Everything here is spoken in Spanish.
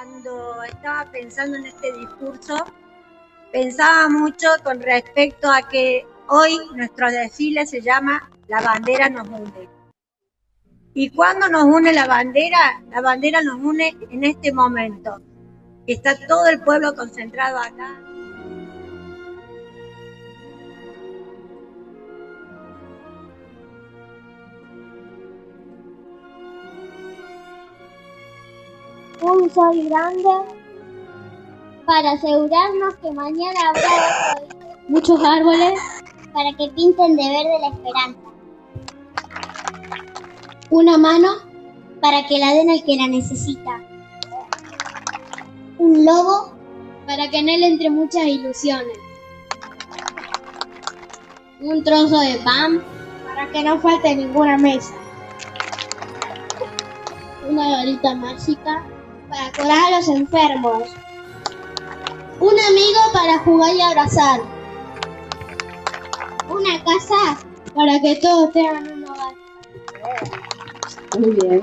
Cuando estaba pensando en este discurso, pensaba mucho con respecto a que hoy nuestro desfile se llama La bandera nos une. ¿Y cuando nos une la bandera? La bandera nos une en este momento, que está todo el pueblo concentrado acá. Un sol grande para asegurarnos que mañana habrá otro día. Muchos árboles Para que pinten de verde la esperanza. una mano Para que la den al que la necesita. Un lobo para que en él entre muchas ilusiones. Un trozo de pan para que no falte ninguna mesa. una varita mágica Para curar a los enfermos. un amigo para jugar y abrazar. Una casa Para que todos tengan un hogar. Muy bien.